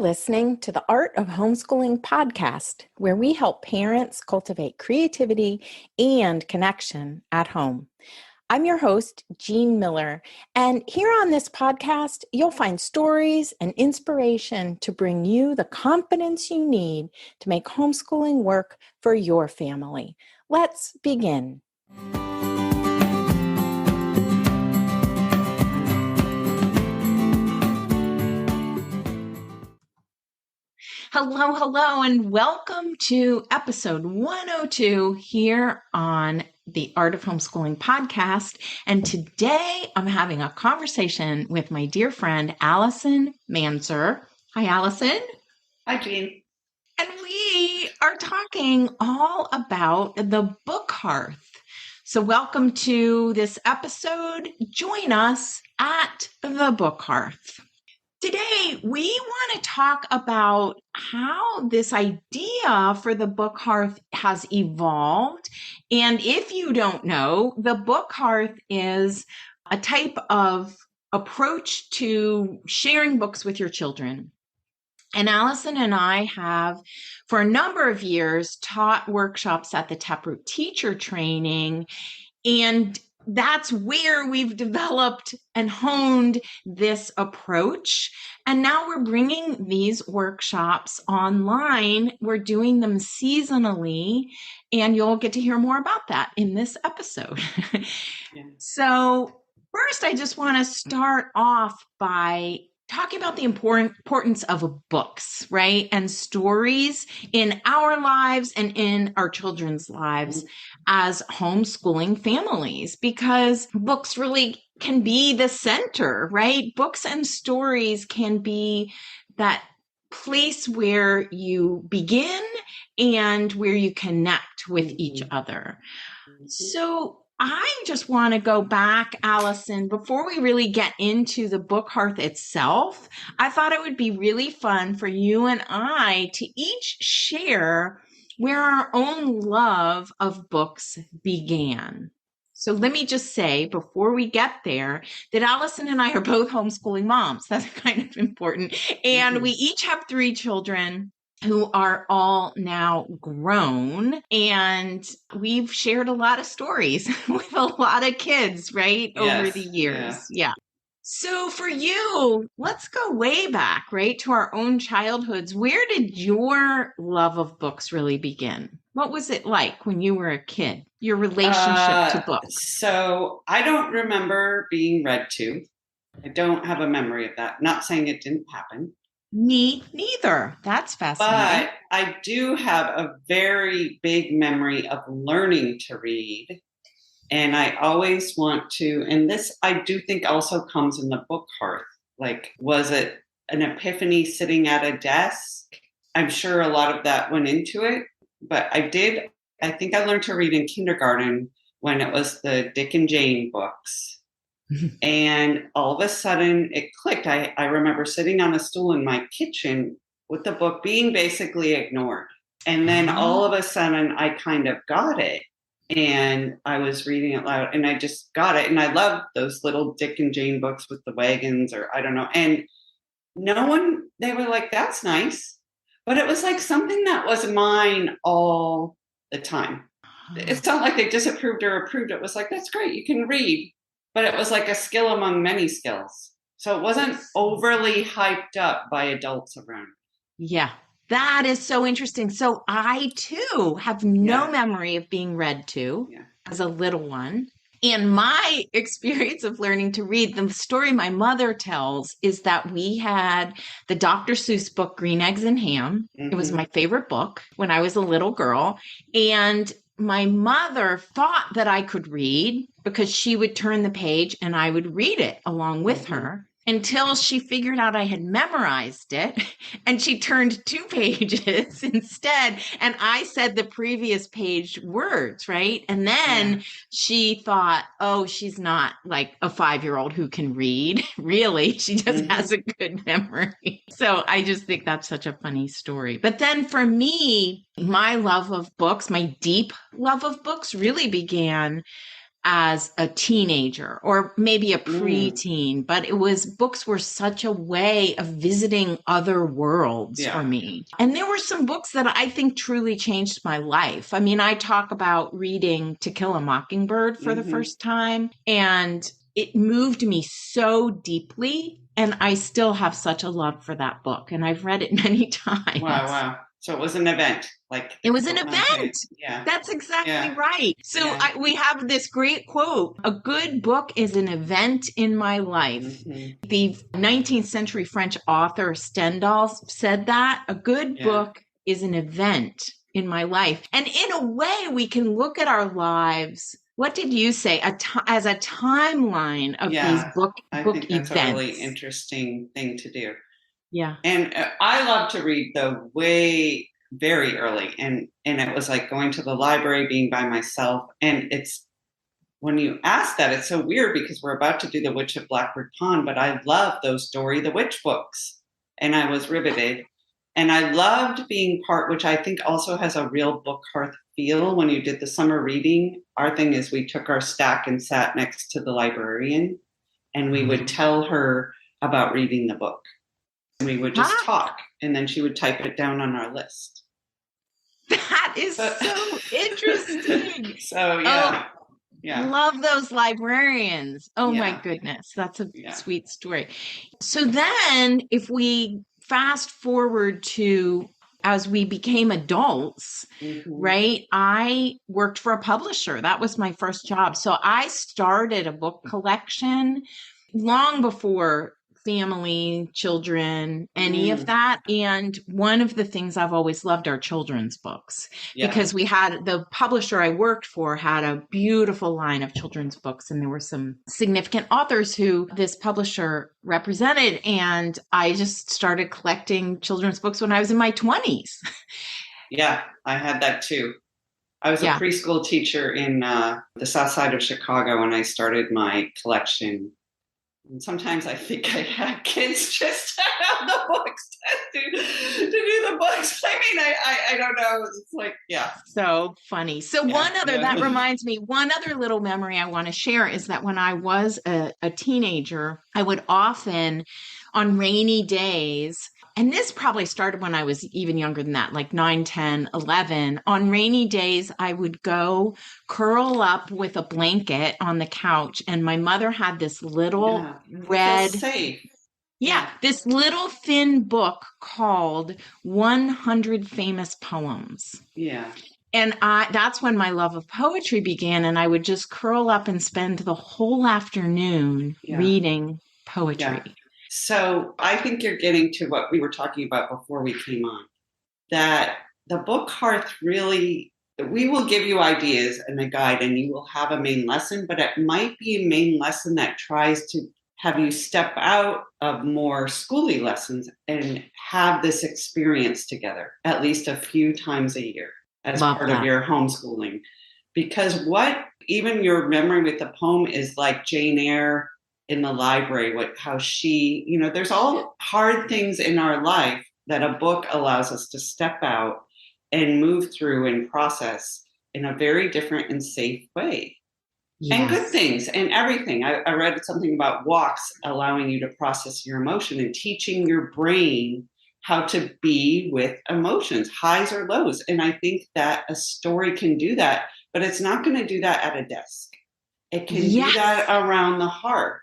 listening to the Art of Homeschooling podcast, where we help parents cultivate creativity and connection at home. I'm your host, Jean Miller, and here on this podcast, you'll find stories and inspiration to bring you the confidence you need to make homeschooling work for your family. Let's begin. Hello, and welcome to episode 102 here on the Art of Homeschooling podcast. And today I'm having a conversation with my dear friend, Allison Manser. Hi, Allison. Hi, Jean. And we are talking all about the book Hearth. So welcome to this episode. Join us at the book Hearth. Today, we want to talk about how this idea for the book Hearth has evolved. And if you don't know, the book Hearth is a type of approach to sharing books with your children. And Allison and I have, for a number of years, taught workshops at the Taproot Teacher Training. And that's where we've developed and honed this approach. And now we're bringing these workshops online. We're doing them seasonally, and you'll get to hear more about that in this episode. So first, I just want to start off by talking about the importance of books, right? And stories in our lives and in our children's lives as homeschooling families, because books really can be the center, right? Books and stories can be that place where you begin and where you connect with each other. So I just want to go back, Allison, before we really get into the book Hearth itself. I thought it would be really fun for you and I to each share where our own love of books began. So let me just say before we get there that Allison and I are both homeschooling moms. That's kind of important. And we each have 3 children who are all now grown, and we've shared a lot of stories with a lot of kids, right? Yes, over the years. Yeah. So for you, let's go way back, right, to our own childhoods. Where did your love of books really begin? What was it like when you were a kid, your relationship to books? So I don't remember being read to. I don't have a memory of that. Not saying it didn't happen. Me neither. That's fascinating. But I do have a very big memory of learning to read. And I always want to, and this I do think also comes in the book Hearth. Like, was it an epiphany sitting at a desk? I'm sure a lot of that went into it. But I think I learned to read in kindergarten when it was the Dick and Jane books. And all of a sudden it clicked. I remember sitting on a stool in my kitchen with the book being basically ignored. And then all of a sudden I kind of got it. And I was reading it loud and I just got it. And I loved those little Dick and Jane books with the wagons, or I don't know. And they were like, that's nice. But it was like something that was mine all the time. It's not like they disapproved or approved. It was like, that's great, you can read. But it was like a skill among many skills. So it wasn't overly hyped up by adults around. Yeah, that is so interesting. So I, too, have no memory of being read to as a little one. And my experience of learning to read, the story my mother tells is that we had the Dr. Seuss book, Green Eggs and Ham. It was my favorite book when I was a little girl. And my mother thought that I could read because she would turn the page and I would read it along with her. until she figured out I had memorized it, and she turned 2 pages instead. And I said the previous page words, right? And then she thought, oh, she's not like a 5-year-old who can read. Really, she just has a good memory. So I just think that's such a funny story. But then for me, my love of books, my deep love of books really began as a teenager or maybe a preteen, but books were such a way of visiting other worlds for me. And there were some books that I think truly changed my life. I mean, I talk about reading To Kill a Mockingbird for the first time, and it moved me so deeply. And I still have such a love for that book. And I've read it many times. Wow. So it was an event. It was an event. Yeah. That's exactly right. So we have this great quote: a good book is an event in my life. The 19th century French author Stendhal said that a good book is an event in my life. And in a way, we can look at our lives. What did you say? As a timeline of these book think that's events. A really interesting thing to do. Yeah. And I love to read very early. And it was like going to the library, being by myself. And it's, when you ask that, it's so weird because we're about to do The Witch of Blackbird Pond, but I love those Dory the Witch books. And I was riveted. And I loved being part, which I think also has a real book hearth feel. When you did the summer reading, our thing is we took our stack and sat next to the librarian, and we would tell her about reading the book. And we would just talk, and then she would type it down on our list. That is so interesting. So, love those librarians. Oh, my goodness. That's a sweet story. So then if we fast forward to as we became adults, right? I worked for a publisher. That was my first job. So I started a book collection long before family, children, any of that. And one of the things I've always loved are children's books, because we had, the publisher I worked for had a beautiful line of children's books, and there were some significant authors who this publisher represented. And I just started collecting children's books when I was in my 20s. Yeah, I had that too. I was a preschool teacher in the south side of Chicago, and I started my collection. And sometimes I think I had kids just to have the books to do the books. I mean, I don't know. It's like, So funny. So that reminds me, one other little memory I want to share is that when I was a teenager, I would often, on rainy days, and this probably started when I was even younger than that, like 9, 10, 11. On rainy days, I would go curl up with a blanket on the couch. And my mother had this little red, this little thin book called 100 Famous Poems. Yeah. And that's when my love of poetry began. And I would just curl up and spend the whole afternoon reading poetry. Yeah. So I think you're getting to what we were talking about before we came on, that the book hearth really, we will give you ideas and a guide, and you will have a main lesson, but it might be a main lesson that tries to have you step out of more schooly lessons and have this experience together at least a few times a year as part of your homeschooling. Because even your memory with the poem is like Jane Eyre in the library, how she, there's all hard things in our life that a book allows us to step out and move through and process in a very different and safe way. Yes. And good things and everything. I read something about walks allowing you to process your emotion and teaching your brain how to be with emotions, highs or lows. And I think that a story can do that, but it's not going to do that at a desk. It can do that around the hearth.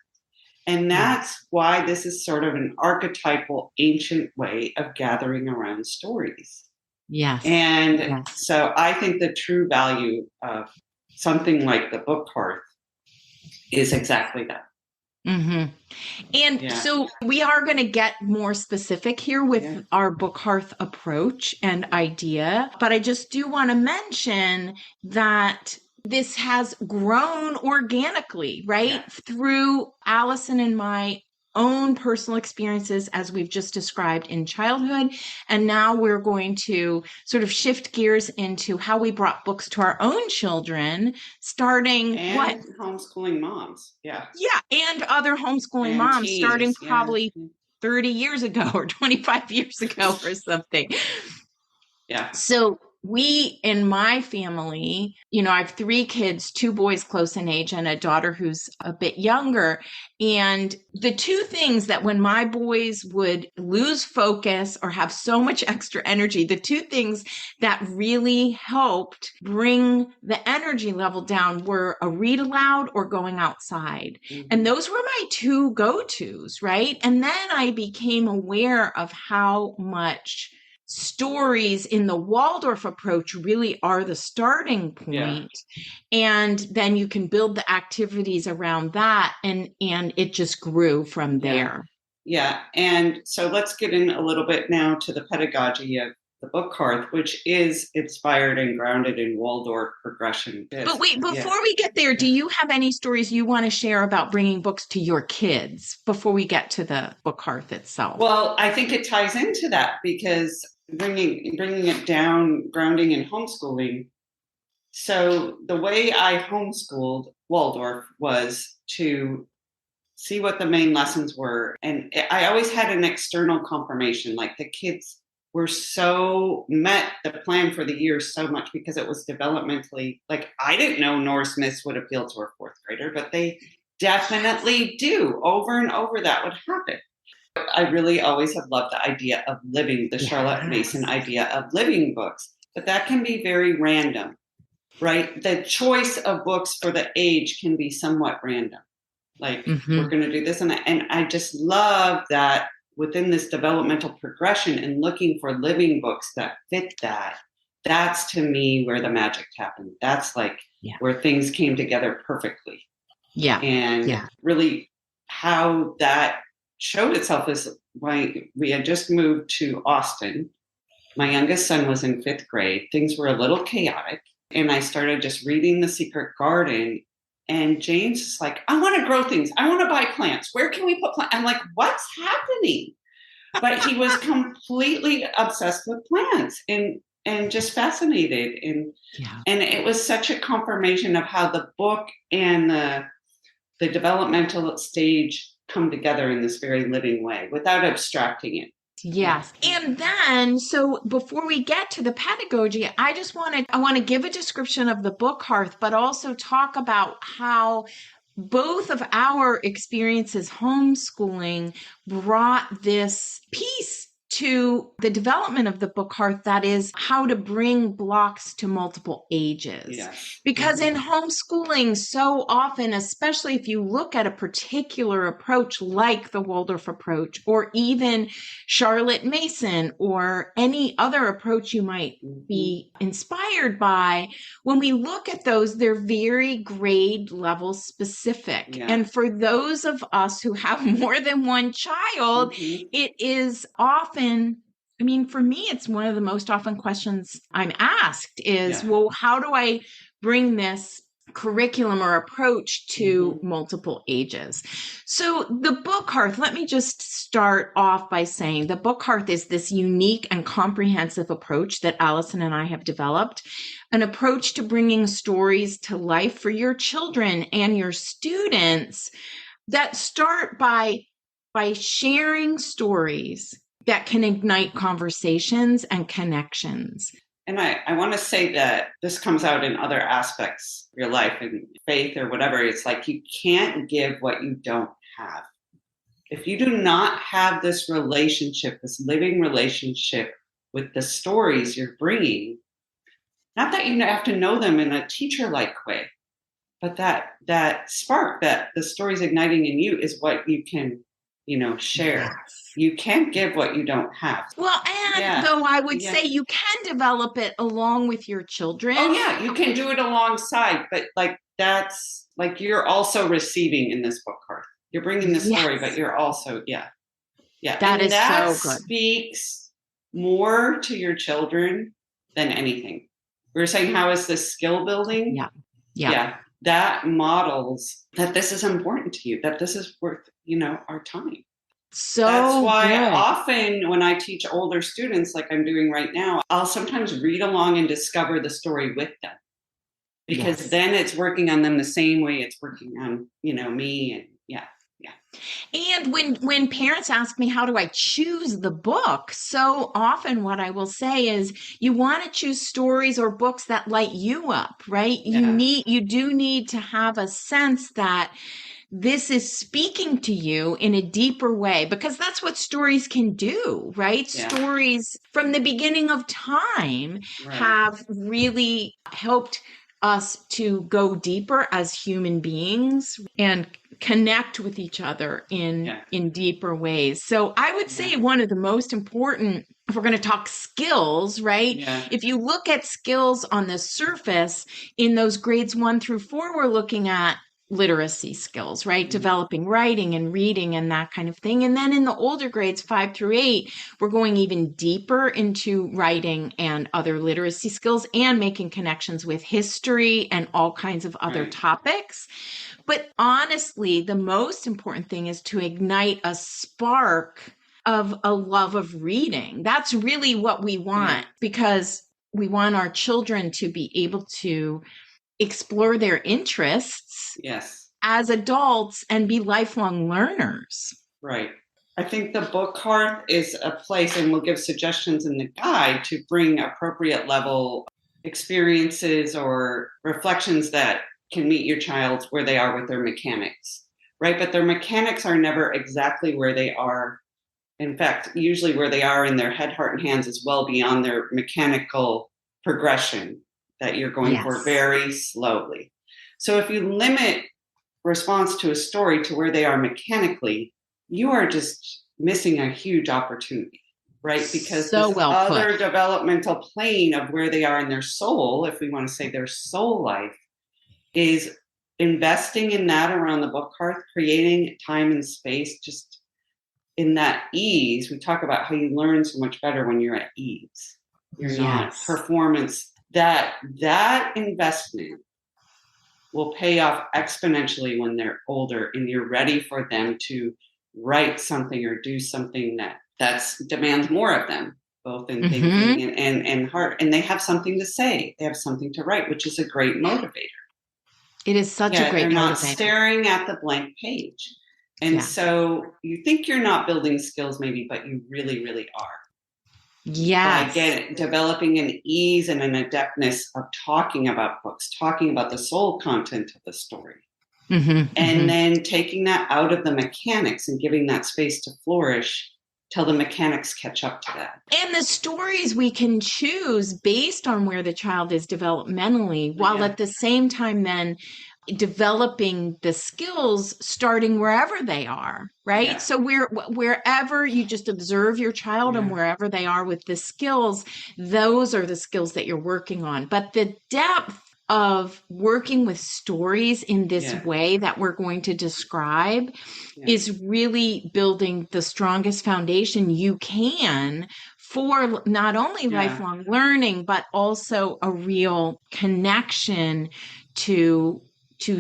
And that's why this is sort of an archetypal, ancient way of gathering around stories. Yes. And so I think the true value of something like the book hearth is exactly that. Mm-hmm. And so we are going to get more specific here with our book hearth approach and idea. But I just do want to mention that this has grown organically, right? Through Allison and my own personal experiences, as we've just described in childhood. And now we're going to sort of shift gears into how we brought books to our own children, starting homeschooling moms. Yeah. And other homeschooling moms, teens, starting probably 30 years ago or 25 years ago or something. Yeah. So we in my family, I have 3 kids, 2 boys close in age and a daughter who's a bit younger. And the 2 things that when my boys would lose focus or have so much extra energy, the 2 things that really helped bring the energy level down were a read aloud or going outside. Mm-hmm. And those were my 2 go-tos, right? And then I became aware of how much stories in the Waldorf approach really are the starting point. And then you can build the activities around that, and it just grew from there. Yeah. And so let's get in a little bit now to the pedagogy of the book Hearth, which is inspired and grounded in Waldorf progression. But wait, before we get there, do you have any stories you want to share about bringing books to your kids before we get to the book Hearth itself? Well, I think it ties into that because bringing it down, grounding in homeschooling. So the way I homeschooled Waldorf was to see what the main lessons were. And I always had an external confirmation, like the kids were met the plan for the year so much because it was developmentally, like I didn't know Norse myths would appeal to a 4th grader, but they definitely do. Over and over that would happen. I really always have loved the idea of living, the Charlotte Mason idea of living books, but that can be very random, right? The choice of books for the age can be somewhat random. Like we're going to do this and that. And I just love that within this developmental progression and looking for living books that fit that. That's to me where the magic happened. That's like where things came together perfectly. Yeah. And really how that showed itself is we had just moved to Austin. My youngest son was in 5th grade. Things were a little chaotic. And I started just reading The Secret Garden. And James is like, I want to grow things. I want to buy plants. Where can we put plants? I'm like, what's happening? But he was completely obsessed with plants and just fascinated. And it was such a confirmation of how the book and the developmental stage come together in this very living way without abstracting it. Yes. And then, so before we get to the pedagogy, I want to give a description of the book Hearth, but also talk about how both of our experiences homeschooling brought this piece to the development of the book Hearth, that is how to bring blocks to multiple ages. Yes. Because in homeschooling, so often, especially if you look at a particular approach like the Waldorf approach, or even Charlotte Mason, or any other approach you might be inspired by, when we look at those, they're very grade level specific. Yeah. And for those of us who have more than one child, it is often, I mean, for me, it's one of the most often questions I'm asked is, well, how do I bring this curriculum or approach to multiple ages? So the book Hearth, let me just start off by saying the book Hearth is this unique and comprehensive approach that Allison and I have developed, an approach to bringing stories to life for your children and your students that start by sharing stories that can ignite conversations and connections. And I want to say that this comes out in other aspects of your life and faith or whatever. It's like you can't give what you don't have. If you do not have this relationship, this living relationship with the stories you're bringing, not that you have to know them in a teacher-like way, but that spark that the story's igniting in you is what you can, share. Yes. You can't give what you don't have. Well, and though I would say you can develop it along with your children. Oh yeah, you can do it alongside, but that's you're also receiving in this book Hearth. You're bringing the story, but you're also that so good. Speaks more to your children than anything. We were saying, how is this skill building? Yeah. That models that this is important to you, that this is worth, our time. So that's why good. Often when I teach older students, like I'm doing right now, I'll sometimes read along and discover the story with them. Because then it's working on them the same way it's working on, me. And Yeah. And when parents ask me how do I choose the book, so often what I will say is you want to choose stories or books that light you up, right? Yeah. You do need to have a sense that this is speaking to you in a deeper way because that's what stories can do, right? Yeah. Stories from the beginning of time Right. have really helped us to go deeper as human beings and connect with each other Yeah. in deeper ways. So I would Yeah. say one of the most important, if we're going to talk skills, right? Yeah. If you look at skills on the surface in those grades 1 through 4, we're looking at literacy skills, right? Mm. Developing writing and reading and that kind of thing. And then in the older grades, 5 through 8, we're going even deeper into writing and other literacy skills and making connections with history and all kinds of other Right. topics. But honestly, the most important thing is to ignite a spark of a love of reading. That's really what we Yeah. want because we want our children to be able to explore their interests Yes. as adults and be lifelong learners. Right. I think the book hearth is a place, and we'll give suggestions in the guide to bring appropriate level experiences or reflections that can meet your child where they are with their mechanics, right? But their mechanics are never exactly where they are. In fact, usually where they are in their head, heart, and hands is well beyond their mechanical progression that you're going for Yes. very slowly. So if you limit response to a story to where they are mechanically, you are just missing a huge opportunity, right? Because So this well put. other developmental plane of where they are in their soul, if we want to say their soul life, is investing in that around the book hearth, creating time and space just in that ease. We talk about how you learn so much better when you're at ease. You're not Yes. performance. That investment will pay off exponentially when they're older and you're ready for them to write something or do something that's demands more of them, both in Mm-hmm. thinking and heart, and they have something to say, they have something to write, which is a great motivator. It is such a Yeah, they're great not motivator. staring at the blank page. And Yeah. so you think you're not building skills maybe, but you really, really are, by Yes. developing an ease and an adeptness of talking about books, talking about the soul content of the story, Mm-hmm. and Mm-hmm. then taking that out of the mechanics and giving that space to flourish till the mechanics catch up to that. And the stories we can choose based on where the child is developmentally, while Yeah. at the same time then developing the skills starting wherever they are, right? Yeah. So wherever you just observe your child and Yeah. wherever they are with the skills, those are the skills that you're working on. But the depth of working with stories in this Yeah. way that we're going to describe Yeah. is really building the strongest foundation you can for not only Yeah. lifelong learning, but also a real connection to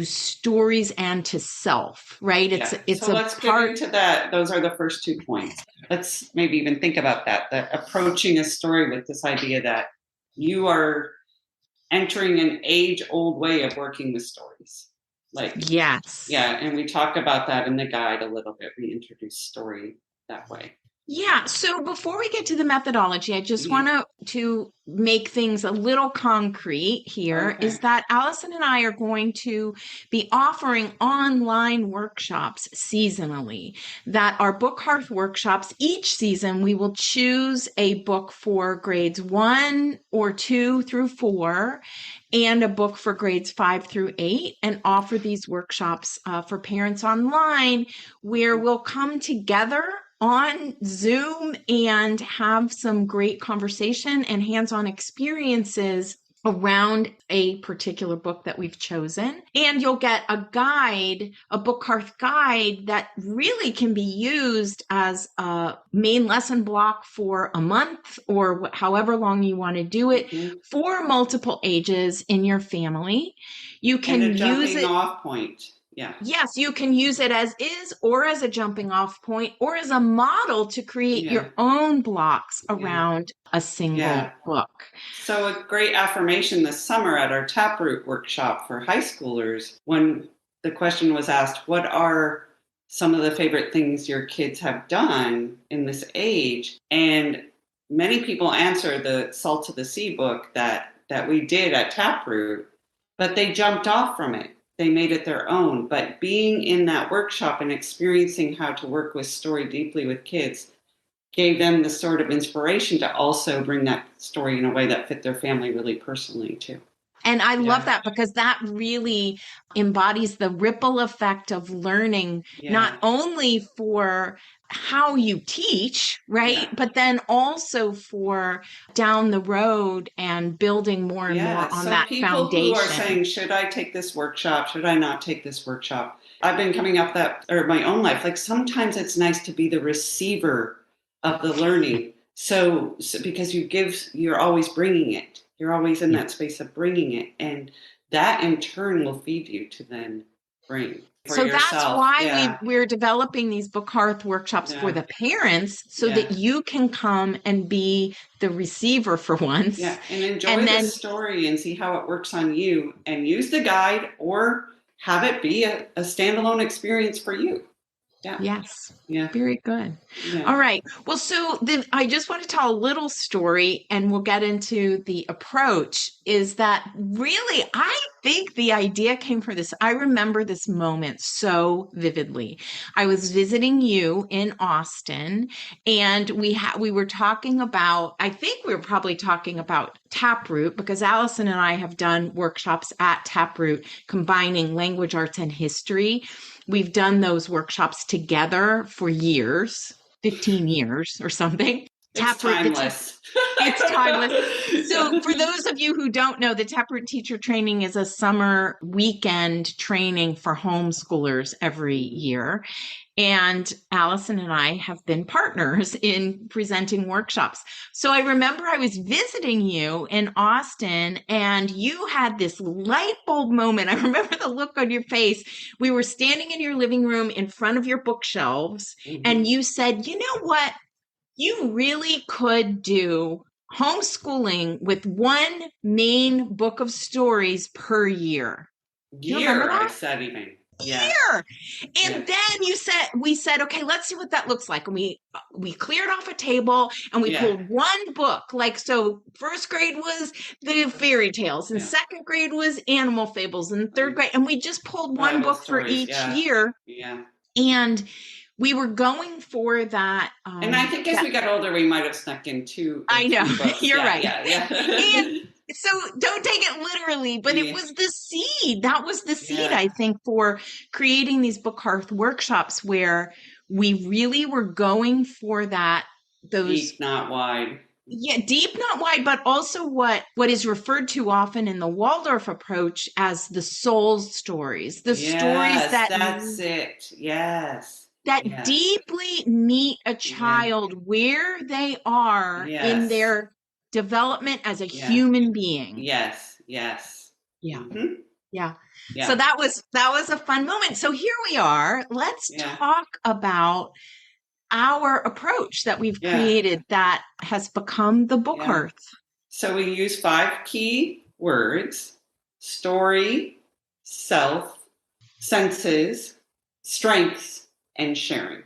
stories and to self, right? Yeah. It's So a let's get part. into that. Those are the first 2 points. Let's maybe even think about that approaching a story with this idea that you are entering an age-old way of working with stories. Like, Yes. yeah, and we talk about that in the guide a little bit. We introduce story that way. Yeah. So before we get to the methodology, I just Yeah. want to make things a little concrete here is Okay. that Allison and I are going to be offering online workshops seasonally that are book hearth workshops. Each season, we will choose a book for grades 1 or 2 through 4 and a book for grades 5 through 8 and offer these workshops for parents online where we'll come together on Zoom and have some great conversation and hands-on experiences around a particular book that we've chosen. And you'll get a guide, a book hearth guide that really can be used as a main lesson block for a month or however long you want to do it Mm-hmm. for multiple ages in your family. You And can a use jumping it. off point. Yeah. Yes, you can use it as is or as a jumping off point or as a model to create Yeah. your own blocks Yeah. around a Yeah. single book. So a great affirmation this summer at our Taproot workshop for high schoolers, when the question was asked, what are some of the favorite things your kids have done in this age. And many people answer the Salt of the Sea book that we did at Taproot, but they jumped off from it. They made it their own. But being in that workshop and experiencing how to work with story deeply with kids gave them the sort of inspiration to also bring that story in a way that fit their family really personally too. And I love that, because that really embodies the ripple effect of learning, not only for how you teach, right? But then also for down the road and building more and more on that people foundation. Who are saying, should I take this workshop? Should I not take this workshop? I've been coming up that, or my own life, like sometimes it's nice to be the receiver of the learning. So because you're always bringing it. You're always in that space of bringing it. And that in turn will feed you to then bring for so yourself. That's why we're developing these Book Hearth workshops for the parents, so that you can come and be the receiver for once. Yeah, and enjoy the story and see how it works on you, and use the guide or have it be a standalone experience for you. Yeah. Yes. Yeah. Very good. Yeah. All right. Well, so I just want to tell a little story, and we'll get into the approach. Is that really, I think the idea came from this. I remember this moment so vividly. I was visiting you in Austin, and we were talking about, I think we were probably talking about Taproot, because Allison and I have done workshops at Taproot combining language arts and history. We've done those workshops together for years, 15 years or something. It's timeless. It's timeless. So for those of you who don't know, the Taproot Teacher Training is a summer weekend training for homeschoolers every year. And Allison and I have been partners in presenting workshops. So I remember I was visiting you in Austin, and you had this light bulb moment. I remember the look on your face. We were standing in your living room in front of your bookshelves, and you said, you know what? You really could do homeschooling with one main book of stories per year. Year, I said even. Yeah. Year. And then we said, okay, let's see what that looks like. And we cleared off a table and we pulled one book. Like, so first grade was the fairy tales, and second grade was animal fables, and third grade, and we just pulled one book for each year. Yeah. And we were going for that. And I think as we got older, we might have snuck in two. I know. You're right. Yeah. And so don't take it literally, but it was the seed. That was the seed, I think, for creating these Book Hearth workshops, where we really were going for that. Those deep, not wide. Yeah, deep, not wide, but also what is referred to often in the Waldorf approach as the soul stories. The stories that's it. Yes. That deeply meet a child where they are in their development as a human being. Yes. Yeah. Yeah. So that was a fun moment. So here we are. Let's talk about our approach that we've created that has become the Book Hearth. So we use 5 key words: story, self, senses, strengths, and sharing.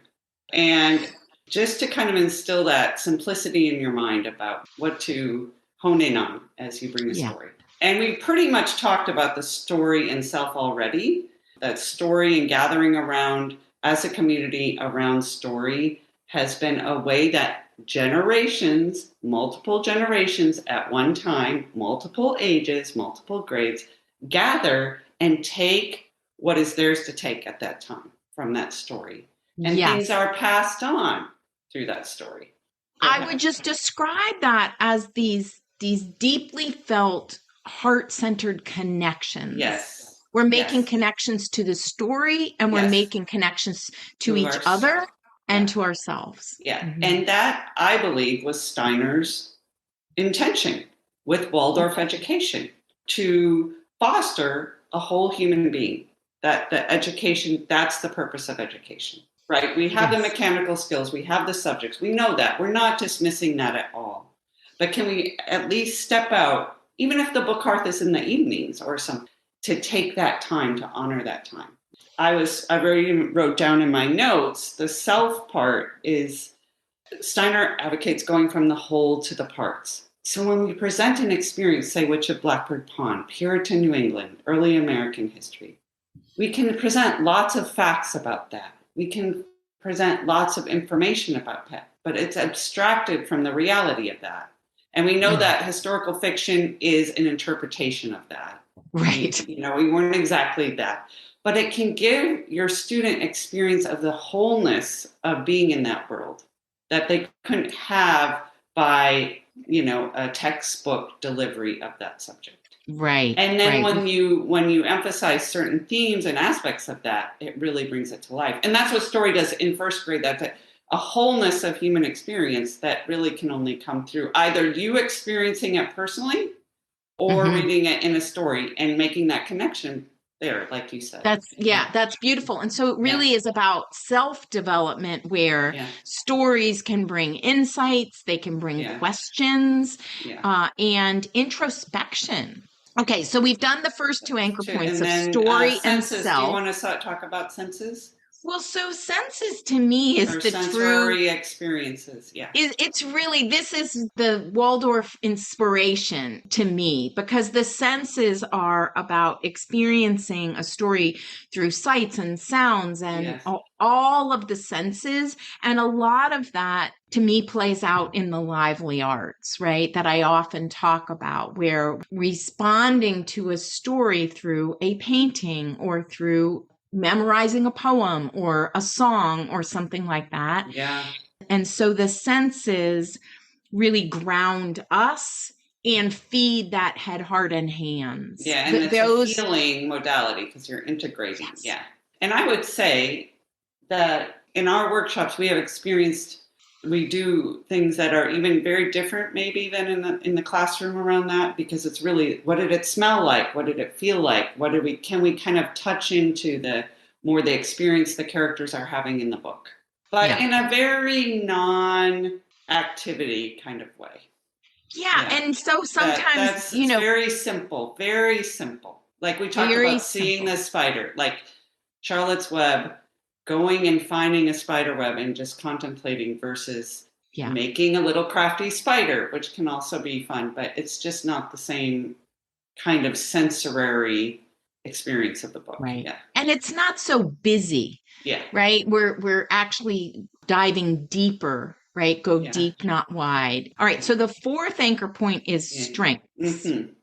And just to kind of instill that simplicity in your mind about what to hone in on as you bring the story. And we pretty much talked about the story and self already. That story and gathering around as a community around story has been a way that generations, multiple generations at one time, multiple ages, multiple grades, gather and take what is theirs to take at that time from that story. And things are passed on through that story. I would just describe that as these deeply felt, heart-centered connections. Yes. We're making connections to the story, and we're making connections to each other and to ourselves. Yeah. Mm-hmm. And that, I believe, was Steiner's intention with Waldorf education, to foster a whole human being. That the education, that's the purpose of education, right? We have the mechanical skills, we have the subjects, we know that. We're not dismissing that at all. But can we at least step out, even if the Book Hearth is in the evenings or something, to take that time, to honor that time? I wrote down in my notes, the self part is Steiner advocates going from the whole to the parts. So when we present an experience, say Witch of Blackbird Pond, Puritan New England, early American history, we can present lots of facts about that. We can present lots of information about that, but it's abstracted from the reality of that. And we know that historical fiction is an interpretation of that. Right. We weren't exactly that. But it can give your student experience of the wholeness of being in that world that they couldn't have by, a textbook delivery of that subject. Right. And then Right. when you emphasize certain themes and aspects of that, it really brings it to life. And that's what story does in first grade. That's a wholeness of human experience that really can only come through either you experiencing it personally or reading it in a story and making that connection there, like you said. That's beautiful. And so it really is about self-development where stories can bring insights, they can bring questions, and introspection. Okay, so we've done the first two anchor points of story and Senses. self. Do you want to talk about senses? Well, so senses to me is or the sensory true experiences. Yeah. It's really, this is the Waldorf inspiration to me, because the senses are about experiencing a story through sights and sounds and all of the senses. And a lot of that to me plays out in the lively arts, right? That I often talk about, where responding to a story through a painting or through memorizing a poem or a song or something like that. Yeah. And so the senses really ground us and feed that head, heart, and hands. Yeah, and it's a healing modality because you're integrating. Yes. Yeah. And I would say that in our workshops we do things that are even very different maybe than in the classroom around that, because it's really, what did it smell like? What did it feel like? Can we kind of touch into the experience the characters are having in the book, but in a very non-activity kind of way. Yeah. And so sometimes, that's very simple, very simple. Like we talked about seeing the spider, like Charlotte's Web, going and finding a spider web and just contemplating versus making a little crafty spider, which can also be fun, but it's just not the same kind of sensory experience of the book. Right. Yeah. And it's not so busy. Yeah. Right. We're actually diving deeper, right? Go deep, not wide. All right. So the fourth anchor point is strengths. Mm-hmm.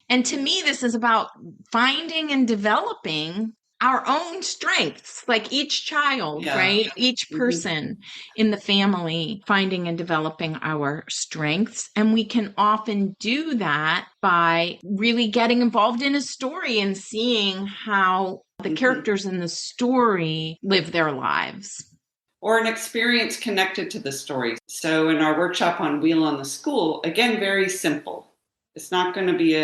And to me, this is about finding and developing our own strengths, like each child, right? Each person in the family, finding and developing our strengths. And we can often do that by really getting involved in a story and seeing how the characters in the story live their lives. Or an experience connected to the story. So in our workshop on Wheel on the School, again, very simple. It's not going to be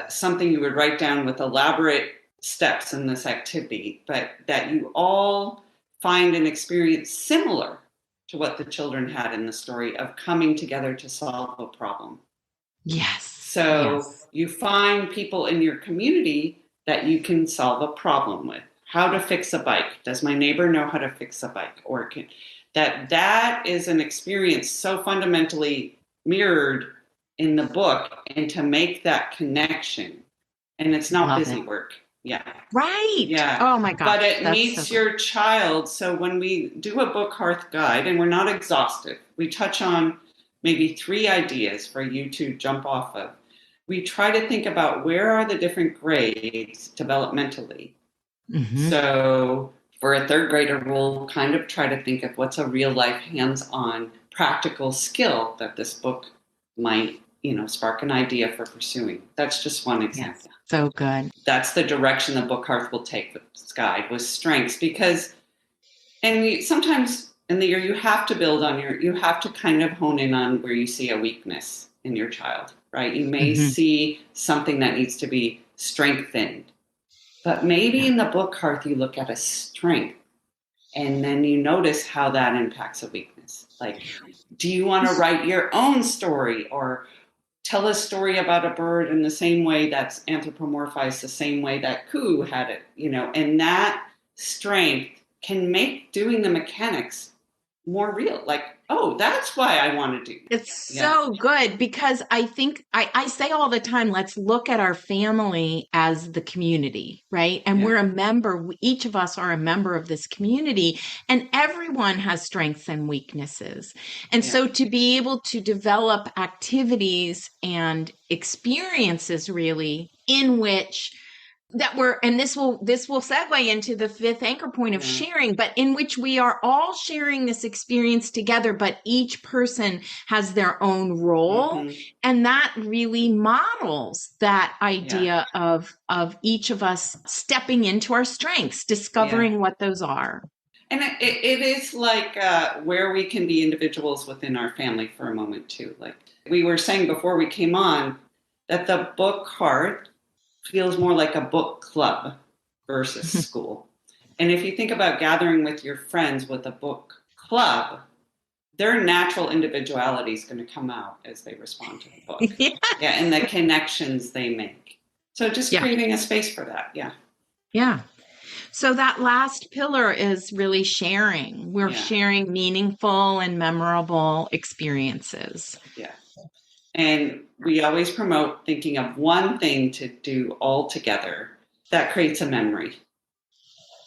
something you would write down with elaborate steps in this activity, but that you all find an experience similar to what the children had in the story of coming together to solve a problem. Yes. So you find people in your community that you can solve a problem with. How to fix a bike. Does my neighbor know how to fix a bike? Or that is an experience so fundamentally mirrored in the book, and to make that connection. And it's not busy work. Yeah. Right. Yeah. Oh my God. But it meets your child. So when we do a book Hearth guide, and we're not exhaustive, we touch on maybe 3 ideas for you to jump off of. We try to think about where are the different grades developmentally. Mm-hmm. So for a 3rd grader, we'll kind of try to think of what's a real life hands-on practical skill that this book might spark an idea for pursuing. That's just one example. Yes, so good. That's the direction the book Hearth will take with this guide, with strengths, because sometimes in the year you have to build on you have to kind of hone in on where you see a weakness in your child, right? You may see something that needs to be strengthened, but maybe in the book Hearth you look at a strength and then you notice how that impacts a weakness. Like, do you want to write your own story, or tell a story about a bird in the same way that's anthropomorphized, the same way that Ku had it, and that strength can make doing the mechanics more real. Like, oh, that's why I want to do that. It's so good because I think I say all the time, let's look at our family as the community, right? And we're a member, each of us are a member of this community, and everyone has strengths and weaknesses. And so to be able to develop activities and experiences really in which and this will segue into the fifth anchor point of sharing, but in which we are all sharing this experience together, but each person has their own role. And that really models that idea of each of us stepping into our strengths, discovering what those are. And it is like where we can be individuals within our family for a moment too. Like we were saying before we came on, that the book Hearth feels more like a book club versus school. And if you think about gathering with your friends with a book club, their natural individuality is going to come out as they respond to the book. And the connections they make. So just creating a space for that. Yeah. So that last pillar is really sharing. We're sharing meaningful and memorable experiences. Yeah. And we always promote thinking of one thing to do all together that creates a memory.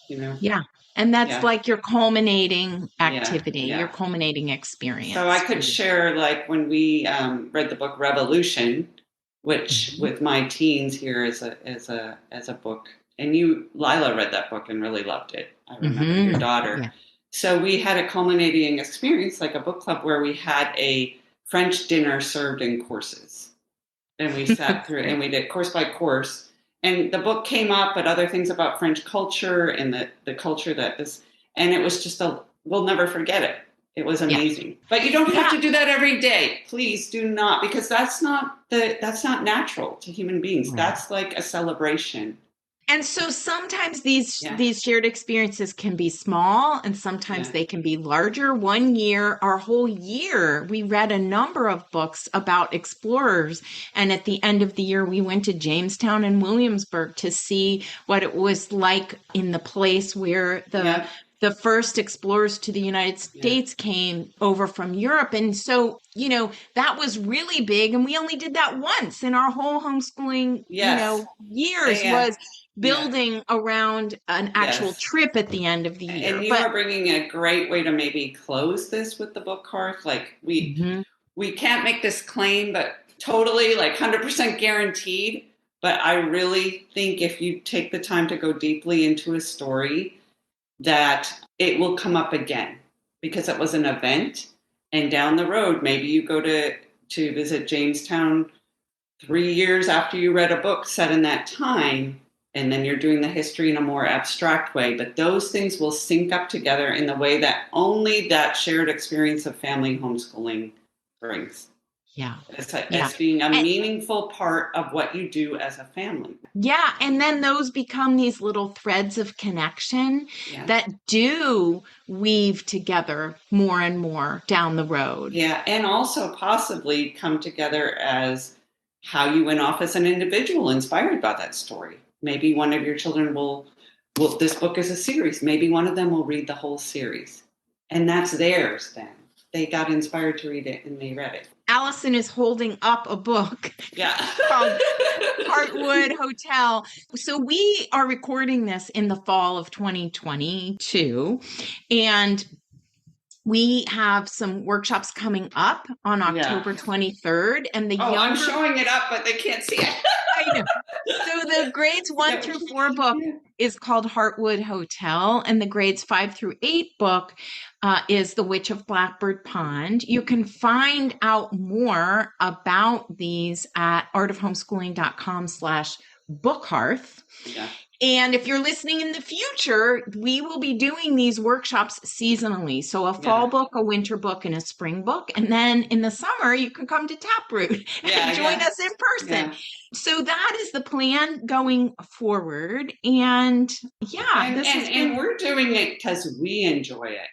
Yeah. And that's like your culminating activity, your culminating experience. So I could share, like when we read the book Revolution, which with my teens here as a book, and Lila, read that book and really loved it. I remember your daughter. Yeah. So we had a culminating experience, like a book club, where we had a French dinner served in courses. And we sat through it and we did course by course. And the book came up, but other things about French culture and the culture that is, and it was just we'll never forget it. It was amazing. Yeah. But you don't have to do that every day. Please do not, because that's not natural to human beings. Right. That's like a celebration. And so sometimes these shared experiences can be small and sometimes they can be larger. One year, our whole year, we read a number of books about explorers. And at the end of the year, we went to Jamestown and Williamsburg to see what it was like in the place where the first explorers to the United States came over from Europe. And so, that was really big. And we only did that once in our whole homeschooling, years was building around an actual trip at the end of the year. And you are bringing a great way to maybe close this with the book Hearth. Like we can't make this claim, but totally like 100% guaranteed. But I really think if you take the time to go deeply into a story, that it will come up again because it was an event. And down the road, maybe you go to visit Jamestown 3 years after you read a book set in that time. And then you're doing the history in a more abstract way. But those things will sync up together in the way that only that shared experience of family homeschooling brings. Yeah. As being a meaningful part of what you do as a family. Yeah. And then those become these little threads of connection that do weave together more and more down the road. Yeah. And also possibly come together as how you went off as an individual inspired by that story. Maybe one of your children will, this book is a series. Maybe one of them will read the whole series. And that's theirs then. They got inspired to read it and they read it. Allison is holding up a book called Heartwood Hotel. So we are recording this in the fall of 2022. And we have some workshops coming up on October 23rd. And I'm showing it up, but they can't see it. I know. So the grades 1 through 4 book is called Heartwood Hotel, and the grades 5 through 8 book is The Witch of Blackbird Pond. You can find out more about these at artofhomeschooling.com/bookhearth. Yeah. And if you're listening in the future, we will be doing these workshops seasonally. So a fall book, a winter book, and a spring book. And then in the summer, you can come to Taproot and join us in person. Yeah. So that is the plan going forward. And and we're doing it because we enjoy it.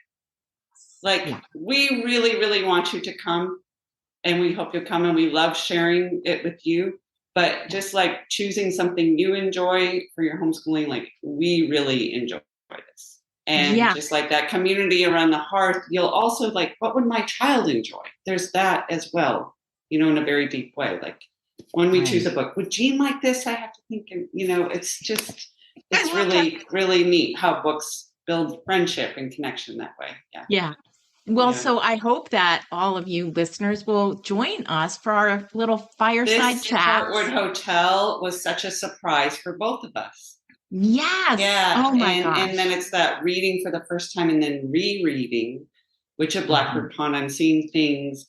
Like we really, really want you to come. and we hope you'll come, and we love sharing it with you. But just like choosing something you enjoy for your homeschooling, like we really enjoy this. And just like that community around the hearth, you'll also like, what would my child enjoy? There's that as well, in a very deep way. Like when we choose a book, would Jean like this? I have to think, it's really, really neat how books build friendship and connection that way. Yeah. Well, so I hope that all of you listeners will join us for our little fireside chat. Heartwood Hotel was such a surprise for both of us. Yes. Yeah. Oh my gosh. And then it's that reading for the first time and then rereading Witch of Blackbird Pond. I'm seeing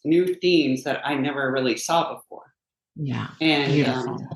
new themes that I never really saw before. Yeah. And beautiful.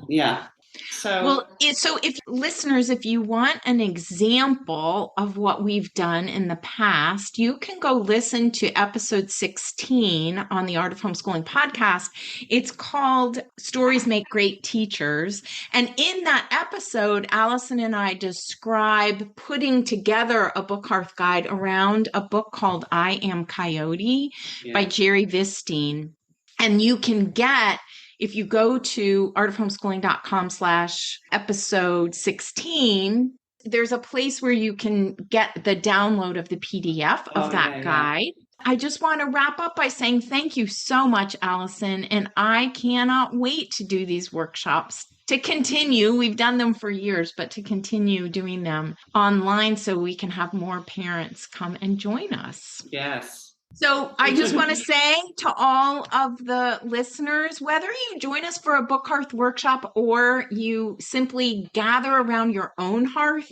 So if listeners, if you want an example of what we've done in the past, you can go listen to episode 16 on the Art of Homeschooling podcast. It's called Stories Make Great Teachers. And in that episode, Allison and I describe putting together a book hearth guide around a book called I Am Coyote by Jerry Vistine. And you can get, if you go to artofhomeschooling.com/episode 16, there's a place where you can get the download of the PDF of that guide. I just want to wrap up by saying thank you so much, Allison. And I cannot wait to do these workshops, to continue. We've done them for years, but to continue doing them online so we can have more parents come and join us. Yes. So I just want to say to all of the listeners, whether you join us for a book hearth workshop or you simply gather around your own hearth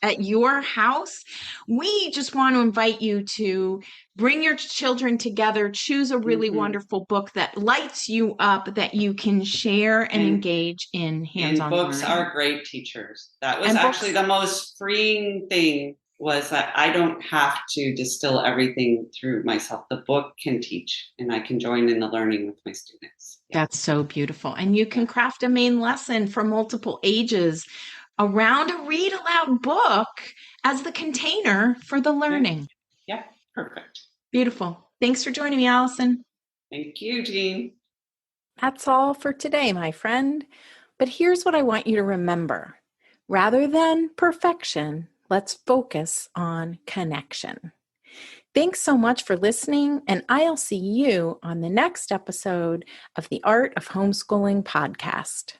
at your house, we just want to invite you to bring your children together, choose a really wonderful book that lights you up, that you can share and engage in hands-on learning. And books are great teachers. That was actually the most freeing thing, was that I don't have to distill everything through myself. The book can teach, and I can join in the learning with my students. That's so beautiful. And you can craft a main lesson for multiple ages around a read aloud book as the container for the learning. Yeah, perfect. Beautiful. Thanks for joining me, Allison. Thank you, Jean. That's all for today, my friend. But here's what I want you to remember. Rather than perfection, let's focus on connection. Thanks so much for listening, and I'll see you on the next episode of the Art of Homeschooling podcast.